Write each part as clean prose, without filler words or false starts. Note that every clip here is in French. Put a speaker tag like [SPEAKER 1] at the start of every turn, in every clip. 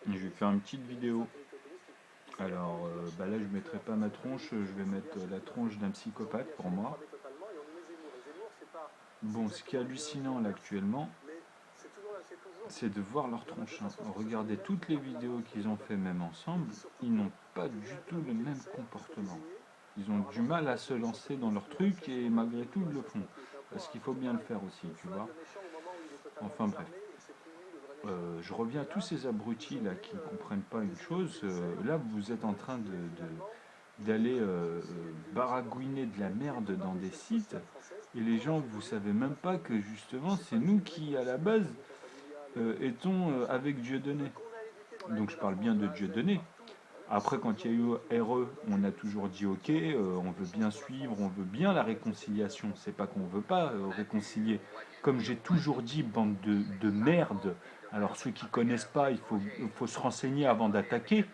[SPEAKER 1] Je vais faire une petite vidéo. Alors là, je ne mettrai pas ma tronche, je vais mettre la tronche d'un psychopathe pour moi. Bon, ce qui est hallucinant là actuellement, c'est de voir leur tronche. Regardez toutes les vidéos qu'ils ont fait même ensemble, ils n'ont pas du tout le même comportement. Ils ont du mal à se lancer dans leur truc et malgré tout ils le font. Parce qu'il faut bien le faire aussi, tu vois. Enfin bref. Je reviens à tous ces abrutis là qui ne comprennent pas une chose. Là, vous êtes en train d'aller baragouiner de la merde dans des sites et les gens, vous savez même pas que justement c'est nous qui à la base étions avec Dieudonné. Donc je parle bien de Dieudonné. Après, quand il y a eu RE, on a toujours dit ok, on veut bien suivre, on veut bien la réconciliation. C'est pas qu'on veut pas réconcilier. Comme j'ai toujours dit, bande de merde. Alors ceux qui connaissent pas, il faut se renseigner avant d'attaquer,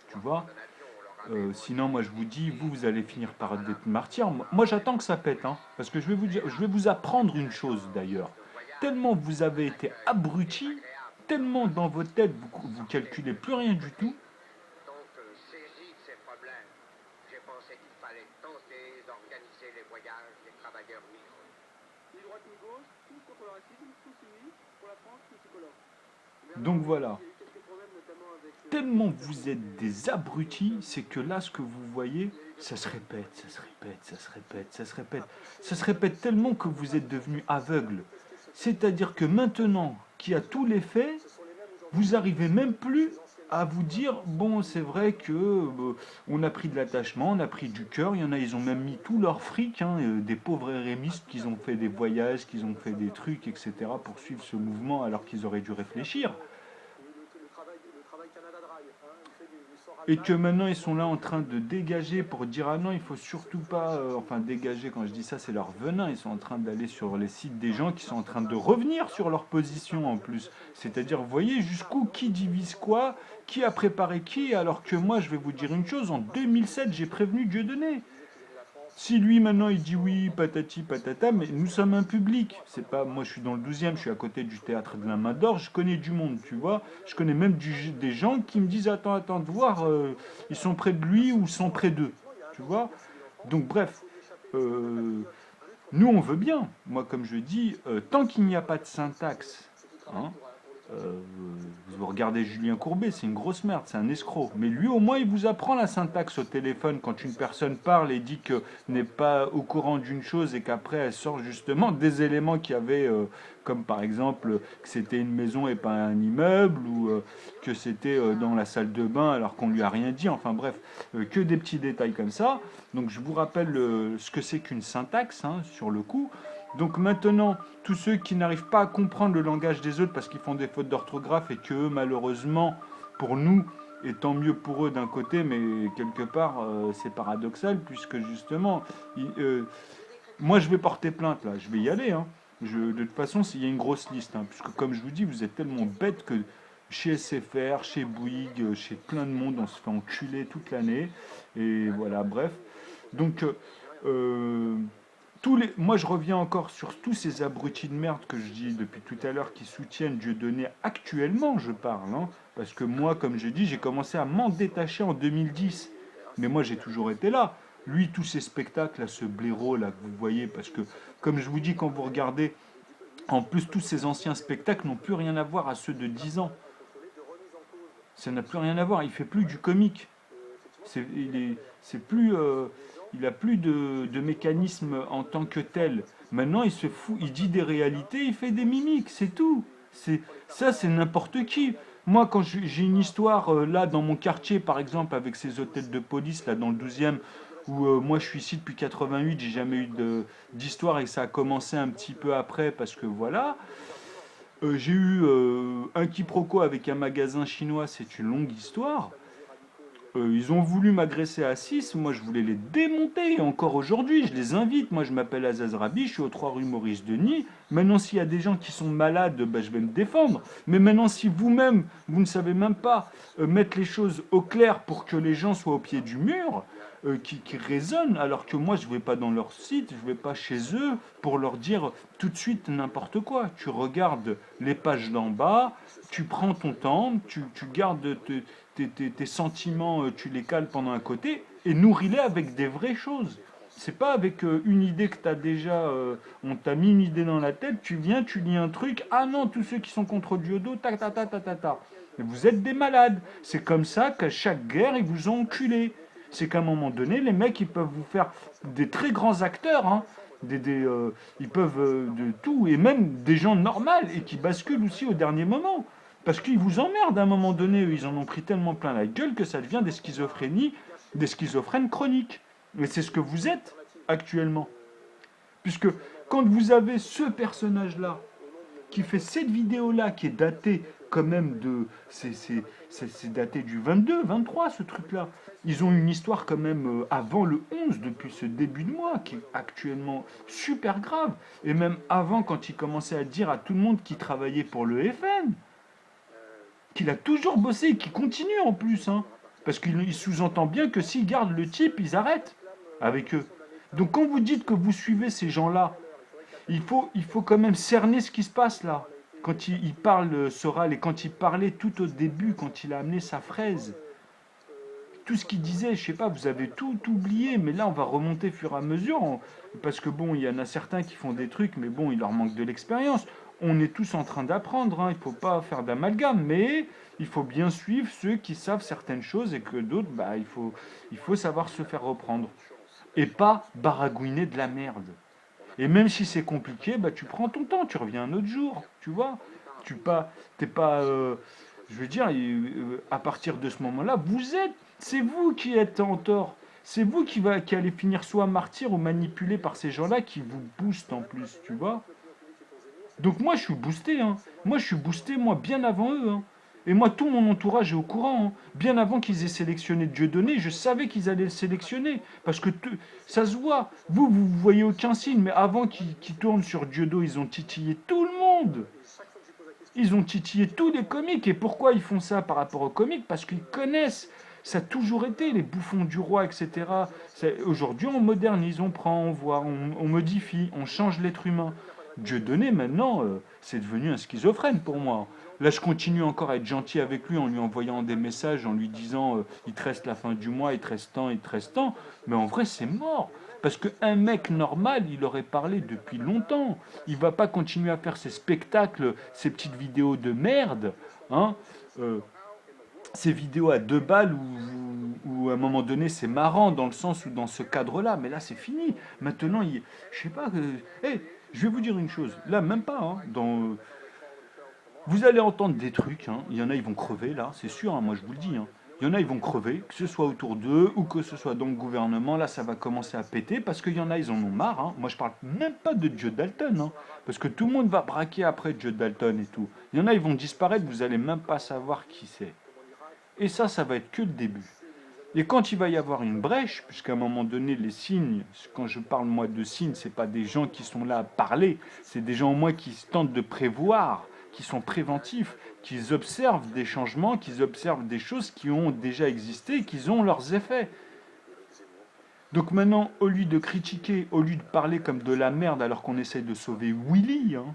[SPEAKER 1] tu vois. Sinon, moi je vous dis, vous allez finir par être martyr. Moi j'attends que ça pète, hein, parce que je vais vous apprendre une chose d'ailleurs. Tellement vous avez été abruti, tellement dans votre tête vous calculez plus rien du tout. Donc voilà, tellement vous êtes des abrutis, c'est que là, ce que vous voyez, ça se répète, ça se répète, ça se répète, ça se répète. Ça se répète tellement que vous êtes devenus aveugles. C'est-à-dire que maintenant qu'il y a tous les faits, vous arrivez même plus à vous dire, bon, c'est vrai que on a pris de l'attachement, on a pris du cœur, il y en a, ils ont même mis tout leur fric, hein, des pauvres rémistes qui ont fait des voyages, qui ont fait des trucs, etc., pour suivre ce mouvement alors qu'ils auraient dû réfléchir. Et que maintenant ils sont là en train de dégager pour dire ah non, il faut surtout pas, enfin dégager, quand je dis ça c'est leur venin, ils sont en train d'aller sur les sites des gens qui sont en train de revenir sur leur position en plus. C'est-à-dire, vous voyez jusqu'où qui divise quoi, qui a préparé qui, alors que moi je vais vous dire une chose, en 2007 j'ai prévenu Dieudonné. Si lui maintenant il dit oui, patati patata, mais nous sommes un public. C'est pas, moi je suis dans le 12e, je suis à côté du théâtre de la Main d'Or, je connais du monde, tu vois. Je connais même des gens qui me disent attends, de voir, ils sont près de lui ou ils sont près d'eux, tu vois. Donc bref, euh, nous on veut bien. Moi comme je dis, tant qu'il n'y a pas de syntaxe, hein, euh, vous regardez Julien Courbet, c'est une grosse merde, c'est un escroc. Mais lui, au moins, il vous apprend la syntaxe au téléphone quand une personne parle et dit que n'est pas au courant d'une chose et qu'après elle sort justement des éléments qu'il y avait, comme par exemple que c'était une maison et pas un immeuble, ou que c'était dans la salle de bain alors qu'on lui a rien dit. Enfin bref, que des petits détails comme ça. Donc je vous rappelle ce que c'est qu'une syntaxe, hein, sur le coup. Donc maintenant, tous ceux qui n'arrivent pas à comprendre le langage des autres parce qu'ils font des fautes d'orthographe et que malheureusement, pour nous, et tant mieux pour eux d'un côté, mais quelque part, c'est paradoxal, puisque justement, moi je vais porter plainte là, je vais y aller. Hein. De toute façon, il y a une grosse liste, hein, puisque comme je vous dis, vous êtes tellement bêtes que chez SFR, chez Bouygues, chez plein de monde, on se fait enculer toute l'année. Et voilà, bref. Donc, euh, moi, je reviens encore sur tous ces abrutis de merde que je dis depuis tout à l'heure qui soutiennent Dieudonné actuellement, je parle. Hein, parce que moi, comme je dis, j'ai commencé à m'en détacher en 2010. Mais moi, j'ai toujours été là. Lui, tous ces spectacles, là, ce blaireau là, que vous voyez, parce que, comme je vous dis, quand vous regardez, en plus, tous ces anciens spectacles n'ont plus rien à voir à ceux de 10 ans. Ça n'a plus rien à voir. Il fait plus du comique. C'est plus, il a plus de mécanisme en tant que tel. Maintenant, il se fout, il dit des réalités, il fait des mimiques, c'est tout. Ça, c'est n'importe qui. Moi, quand j'ai une histoire là dans mon quartier, par exemple, avec ces hôtels de police là dans le 12e, où moi je suis ici depuis 88, j'ai jamais eu d'histoire et ça a commencé un petit peu après parce que voilà. J'ai eu un quiproquo avec un magasin chinois, c'est une longue histoire. Ils ont voulu m'agresser à 6, moi je voulais les démonter, et encore aujourd'hui, je les invite. Moi je m'appelle Azaz Rabi, je suis aux 3 rue Maurice Denis. Maintenant, s'il y a des gens qui sont malades, bah, je vais me défendre. Mais maintenant, si vous-même, vous ne savez même pas mettre les choses au clair pour que les gens soient au pied du mur, qui résonnent, alors que moi je vais pas dans leur site, je vais pas chez eux pour leur dire tout de suite n'importe quoi. Tu regardes les pages d'en bas, tu prends ton temps, tu gardes tes sentiments, tu les cales pendant un côté et nourris-les avec des vraies choses. C'est pas avec une idée que tu as déjà, on t'a mis une idée dans la tête, tu viens, tu lis un truc, ah non, tous ceux qui sont contre Diodo, ta ta ta ta ta ta. Mais vous êtes des malades. C'est comme ça qu'à chaque guerre, ils vous ont enculé. C'est qu'à un moment donné, les mecs, ils peuvent vous faire des très grands acteurs, hein. Ils peuvent de tout, et même des gens normaux, et qui basculent aussi au dernier moment. Parce qu'ils vous emmerdent à un moment donné, ils en ont pris tellement plein la gueule que ça devient des schizophrénies, des schizophrènes chroniques. Et c'est ce que vous êtes actuellement. Puisque quand vous avez ce personnage-là, qui fait cette vidéo-là, qui est datée quand même de... C'est daté du 22, 23, ce truc-là. Ils ont une histoire quand même avant le 11, depuis ce début de mois, qui est actuellement super grave. Et même avant, quand il commençait à dire à tout le monde qu'il travaillait pour le FN, qu'il a toujours bossé et qu'il continue en plus. Hein. Parce qu'il sous-entend bien que s'ils gardent le type, ils arrêtent avec eux. Donc quand vous dites que vous suivez ces gens-là, il faut quand même cerner ce qui se passe là. Quand il parle Soral et quand il parlait tout au début, quand il a amené sa fraise, tout ce qu'il disait, je sais pas, vous avez tout oublié, mais là on va remonter au fur et à mesure, parce que bon, il y en a certains qui font des trucs, mais bon, il leur manque de l'expérience. On est tous en train d'apprendre, hein, il ne faut pas faire d'amalgame, mais il faut bien suivre ceux qui savent certaines choses et que d'autres, bah, il faut savoir se faire reprendre. Et pas baragouiner de la merde. Et même si c'est compliqué, bah, tu prends ton temps, tu reviens un autre jour, tu vois. T'es pas, je veux dire, à partir de ce moment-là, c'est vous qui êtes en tort. C'est vous qui allez finir soit martyr ou manipulé par ces gens-là qui vous boostent en plus, tu vois. Donc moi, je suis boosté, hein. Moi, je suis boosté, moi, bien avant eux, hein. Et moi, tout mon entourage est au courant, hein. Bien avant qu'ils aient sélectionné Dieudonné, je savais qu'ils allaient le sélectionner. Parce que ça se voit. Vous voyez aucun signe, mais avant qu'ils tournent sur Dieudonné, ils ont titillé tout le monde. Ils ont titillé tous les comiques. Et pourquoi ils font ça par rapport aux comiques? Parce qu'ils connaissent. Ça a toujours été les bouffons du roi, etc. Aujourd'hui, on modernise, on prend, on voit, on modifie, on change l'être humain. Dieudonné, maintenant, c'est devenu un schizophrène pour moi. Là, je continue encore à être gentil avec lui en lui envoyant des messages, en lui disant il te reste la fin du mois, il te reste tant, il te reste tant. Mais en vrai, c'est mort. Parce qu'un mec normal, il aurait parlé depuis longtemps. Il va pas continuer à faire ses spectacles, ses petites vidéos de merde. Hein, ces vidéos à 2 balles où à un moment donné c'est marrant dans le sens où dans ce cadre-là, mais là c'est fini. Maintenant, je sais pas. Je vais vous dire une chose. Là, même pas. Hein, vous allez entendre des trucs. Hein, il y en a, ils vont crever là, c'est sûr. Hein, moi, je vous le dis. Hein. Il y en a, ils vont crever, que ce soit autour d'eux ou que ce soit dans le gouvernement. Là, ça va commencer à péter parce qu'il y en a, ils en ont marre. Hein. Moi, je parle même pas de Joe Dalton, hein, parce que tout le monde va braquer après Joe Dalton et tout. Il y en a, ils vont disparaître. Vous allez même pas savoir qui c'est. Et ça va être que le début. Et quand il va y avoir une brèche, puisqu'à un moment donné, les signes, quand je parle moi de signes, c'est pas des gens qui sont là à parler, c'est des gens au moins qui tentent de prévoir, qui sont préventifs, qui observent des changements, qui observent des choses qui ont déjà existé, qui ont leurs effets. Donc maintenant, au lieu de critiquer, au lieu de parler comme de la merde alors qu'on essaye de sauver Willy, hein,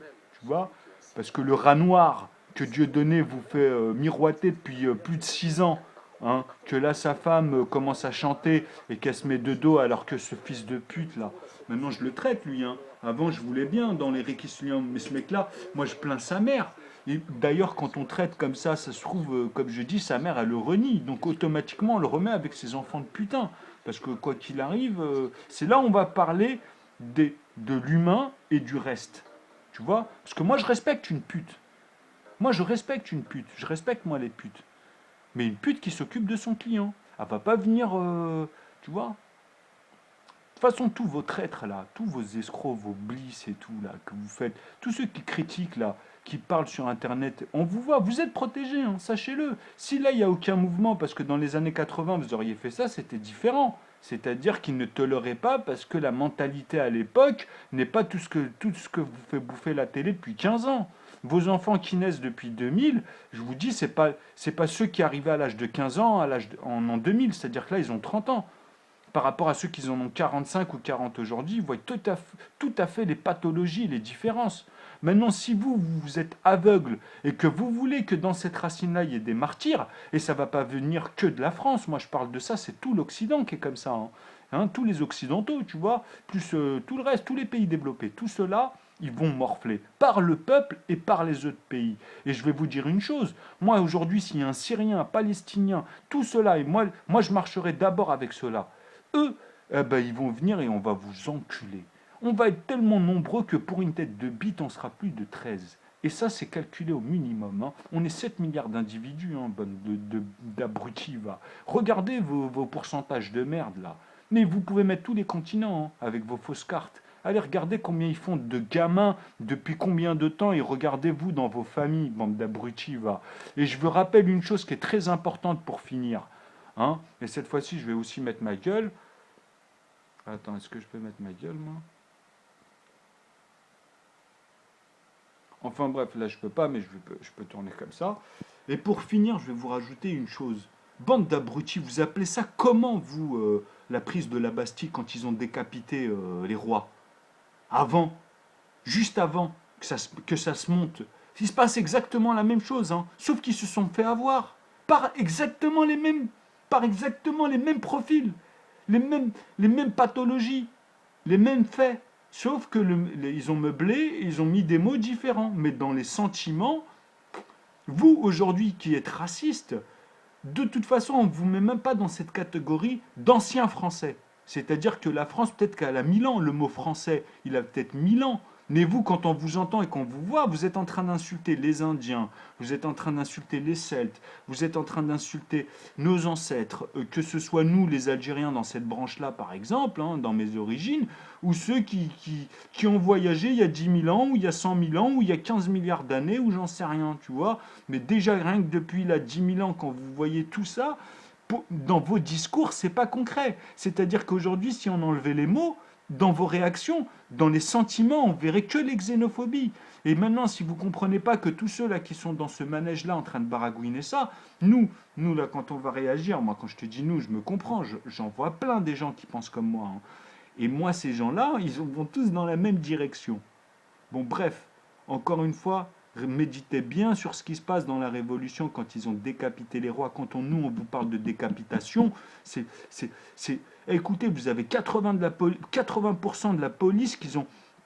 [SPEAKER 1] tu vois, parce que le rat noir que Dieudonné vous fait miroiter depuis plus de 6 ans, hein, que là sa femme commence à chanter et qu'elle se met de dos alors que ce fils de pute là, maintenant je le traite lui. Hein. Avant je voulais bien dans les réquisitions, mais ce mec là, moi je plains sa mère. Et d'ailleurs quand on traite comme ça se trouve, comme je dis, sa mère elle le renie, donc automatiquement on le remet avec ses enfants de putain. Parce que quoi qu'il arrive, c'est là où on va parler de l'humain et du reste. Tu vois? Parce que moi je respecte une pute. Moi je respecte une pute. Je respecte moi les putes. Mais une pute qui s'occupe de son client. Elle va pas venir, tu vois. De toute façon, tous vos traîtres là, tous vos escrocs, vos bliss et tout là, que vous faites, tous ceux qui critiquent là, qui parlent sur internet, on vous voit, vous êtes protégés, hein, sachez-le. Si là il n'y a aucun mouvement, parce que dans les années 80 vous auriez fait ça, c'était différent. C'est-à-dire qu'ils ne toléraient pas parce que la mentalité à l'époque n'est pas tout ce que vous fait bouffer la télé depuis 15 ans. Vos enfants qui naissent depuis 2000, je vous dis, c'est pas ceux qui arrivaient à l'âge de 15 ans, en 2000, c'est-à-dire que là ils ont 30 ans. par rapport à ceux qui en ont 45 ou 40 aujourd'hui, ils voient tout à fait les pathologies, les différences. Maintenant, si vous êtes aveugle et que vous voulez que dans cette racine-là, il y ait des martyrs, et ça ne va pas venir que de la France, moi je parle de ça, c'est tout l'Occident qui est comme ça. Tous les Occidentaux, tu vois, plus tout le reste, tous les pays développés, tout cela, ils vont morfler par le peuple et par les autres pays. Et je vais vous dire une chose, moi aujourd'hui, s'il y a un Syrien, un Palestinien, tout cela, et moi je marcherai d'abord avec cela. Eux, eh ben, ils vont venir et on va vous enculer. On va être tellement nombreux que pour une tête de bite, on sera plus de 13. Et ça, c'est calculé au minimum. On est 7 milliards d'individus, bande d'abrutis. Regardez vos pourcentages de merde, là. Mais vous pouvez mettre tous les continents avec vos fausses cartes. Allez, regardez combien ils font de gamins, depuis combien de temps, et regardez-vous dans vos familles, bande d'abrutis. Et je vous rappelle une chose qui est très importante pour finir. Et cette fois-ci, je vais aussi mettre ma gueule. Attends, est-ce que je peux mettre ma gueule, moi? Enfin bref, là je peux pas, mais je peux tourner comme ça. Et pour finir, je vais vous rajouter une chose. Bande d'abrutis, vous appelez ça comment, vous, la prise de la Bastille quand ils ont décapité les rois? Avant, juste avant que ça se monte. Il se passe exactement la même chose, sauf qu'ils se sont fait avoir par exactement les mêmes profils, les mêmes pathologies, les mêmes faits. Sauf que ils ont meublé, ils ont mis des mots différents. Mais dans les sentiments, vous, aujourd'hui, qui êtes raciste, de toute façon, on ne vous met même pas dans cette catégorie d'anciens Français. C'est-à-dire que la France, peut-être qu'elle a 1000 ans, le mot français, il a peut-être 1000 ans. Mais vous, quand on vous entend et qu'on vous voit, vous êtes en train d'insulter les Indiens, vous êtes en train d'insulter les Celtes, vous êtes en train d'insulter nos ancêtres, que ce soit nous, les Algériens, dans cette branche-là, par exemple, dans mes origines, ou ceux qui ont voyagé il y a 10 000 ans, ou il y a 100 000 ans, ou il y a 15 milliards d'années, ou j'en sais rien, tu vois. Mais déjà, rien que depuis là 10 000 ans, quand vous voyez tout ça, dans vos discours, c'est pas concret. C'est-à-dire qu'aujourd'hui, si on enlevait les mots, dans vos réactions, dans les sentiments, on verrait que les xénophobies. Et maintenant, si vous ne comprenez pas que tous ceux-là qui sont dans ce manège-là en train de baragouiner ça, nous là, quand on va réagir, moi, quand je te dis nous, je me comprends, j'en vois plein des gens qui pensent comme moi. Et moi, ces gens-là, ils vont tous dans la même direction. Bon, bref, encore une fois, méditez bien sur ce qui se passe dans la Révolution quand ils ont décapité les rois. Quand nous, on vous parle de décapitation, écoutez, vous avez 80% de la police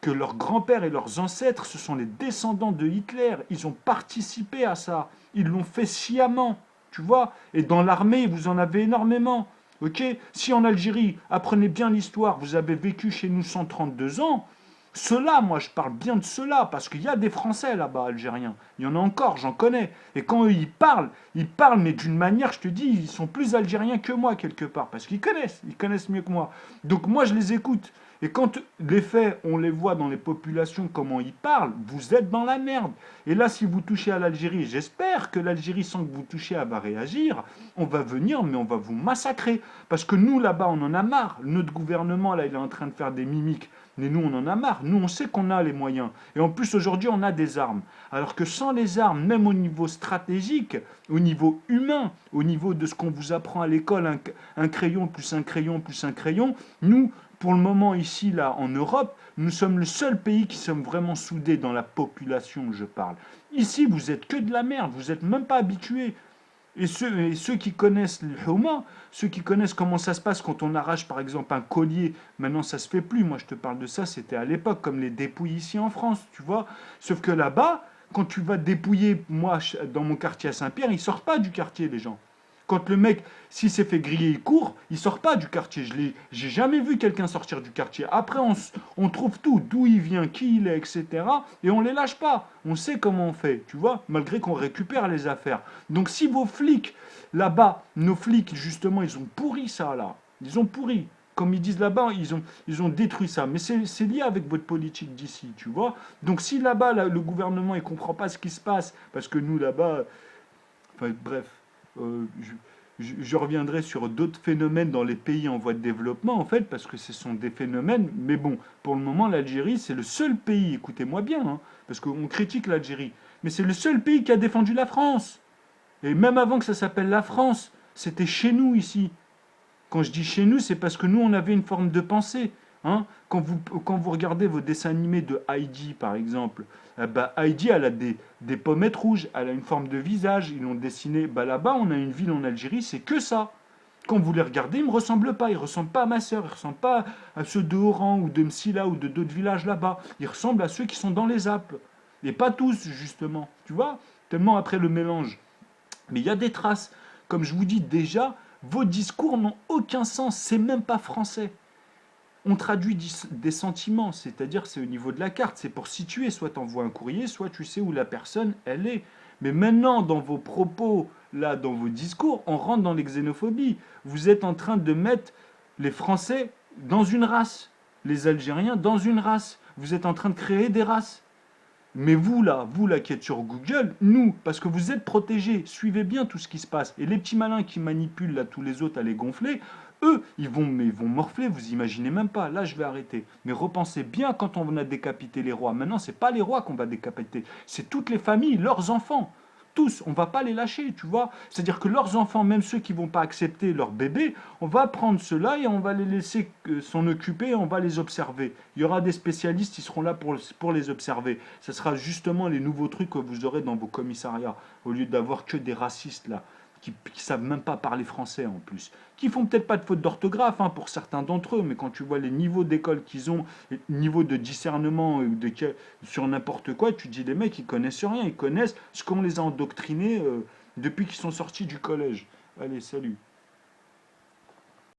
[SPEAKER 1] que leurs grands-pères et leurs ancêtres, ce sont les descendants de Hitler. Ils ont participé à ça. Ils l'ont fait sciemment, tu vois. Et dans l'armée, vous en avez énormément. Ok. Si en Algérie, apprenez bien l'histoire, vous avez vécu chez nous 132 ans, ceux-là, moi je parle bien de ceux-là, parce qu'il y a des Français là-bas, algériens. Il y en a encore, j'en connais. Et quand eux, ils parlent, mais d'une manière, je te dis, ils sont plus algériens que moi, quelque part, parce qu'ils connaissent mieux que moi. Donc moi, je les écoute. Et quand les faits, on les voit dans les populations, comment ils parlent, vous êtes dans la merde. Et là, si vous touchez à l'Algérie, j'espère que l'Algérie, sans que vous touchiez, elle va réagir. On va venir, mais on va vous massacrer. Parce que nous, là-bas, on en a marre. Notre gouvernement, là, il est en train de faire des mimiques. Mais nous, on en a marre. Nous, on sait qu'on a les moyens. Et en plus, aujourd'hui, on a des armes. Alors que sans les armes, même au niveau stratégique, au niveau humain, au niveau de ce qu'on vous apprend à l'école, un crayon plus un crayon plus un crayon, nous, pour le moment, ici, là, en Europe, nous sommes le seul pays qui sommes vraiment soudés dans la population, je parle. Ici, vous êtes que de la merde. Vous n'êtes même pas habitués. Et ceux qui connaissent le Houma, ceux qui connaissent comment ça se passe quand on arrache par exemple un collier, maintenant ça se fait plus, moi je te parle de ça, c'était à l'époque, comme les dépouilles ici en France, tu vois. Sauf que là-bas, quand tu vas dépouiller, moi dans mon quartier à Saint-Pierre, ils sortent pas du quartier les gens. Quand le mec, s'il s'est fait griller, il court, il sort pas du quartier. J'ai jamais vu quelqu'un sortir du quartier. Après, on trouve tout, d'où il vient, qui il est, etc. Et on les lâche pas. On sait comment on fait, tu vois, malgré qu'on récupère les affaires. Donc si vos flics, là-bas, nos flics, justement, ils ont pourri ça, là. Ils ont pourri. Comme ils disent là-bas, ils ont détruit ça. Mais c'est lié avec votre politique d'ici, tu vois. Donc si là-bas, là, le gouvernement, il comprend pas ce qui se passe, parce que nous, là-bas, enfin, bref, euh, je reviendrai sur d'autres phénomènes dans les pays en voie de développement, en fait, parce que ce sont des phénomènes. Mais bon, pour le moment, l'Algérie, c'est le seul pays, écoutez-moi bien, parce qu'on critique l'Algérie, mais c'est le seul pays qui a défendu la France. Et même avant que ça s'appelle la France, c'était chez nous ici. Quand je dis chez nous, c'est parce que nous, on avait une forme de pensée. Hein. Quand vous regardez vos dessins animés de Heidi, par exemple, Heidi, elle a des pommettes rouges, elle a une forme de visage, ils l'ont dessiné. Là-bas, on a une ville en Algérie, c'est que ça. Quand vous les regardez, ils ne me ressemblent pas. Ils ne ressemblent pas à ma sœur, ils ne ressemblent pas à ceux de Oran ou de Msila ou de d'autres villages là-bas. Ils ressemblent à ceux qui sont dans les Alpes. Et pas tous, justement. Tu vois. Tellement après le mélange. Mais il y a des traces. Comme je vous dis déjà, vos discours n'ont aucun sens. C'est même pas français. On traduit des sentiments, c'est-à-dire c'est au niveau de la carte, c'est pour situer, soit tu envoies un courrier, soit tu sais où la personne, elle est. Mais maintenant, dans vos propos, là, dans vos discours, on rentre dans les xénophobies. Vous êtes en train de mettre les Français dans une race, les Algériens dans une race. Vous êtes en train de créer des races. Mais vous là qui êtes sur Google, nous, parce que vous êtes protégés, suivez bien tout ce qui se passe. Et les petits malins qui manipulent là tous les autres à les gonfler, eux, ils vont morfler, vous imaginez même pas. Là, je vais arrêter. Mais repensez bien quand on a décapité les rois. Maintenant, c'est pas les rois qu'on va décapiter, c'est toutes les familles, leurs enfants. Tous, on va pas les lâcher, tu vois. C'est-à-dire que leurs enfants, même ceux qui vont pas accepter leur bébé, on va prendre ceux-là et on va les laisser s'en occuper et on va les observer. Il y aura des spécialistes qui seront là pour les observer. Ce sera justement les nouveaux trucs que vous aurez dans vos commissariats, au lieu d'avoir que des racistes là, qui savent même pas parler français en plus, qui font peut-être pas de faute d'orthographe hein, pour certains d'entre eux, mais quand tu vois les niveaux d'école qu'ils ont, les niveaux de discernement sur n'importe quoi, tu te dis les mecs ils connaissent rien, ils connaissent ce qu'on les a endoctrinés depuis qu'ils sont sortis du collège. Allez, salut.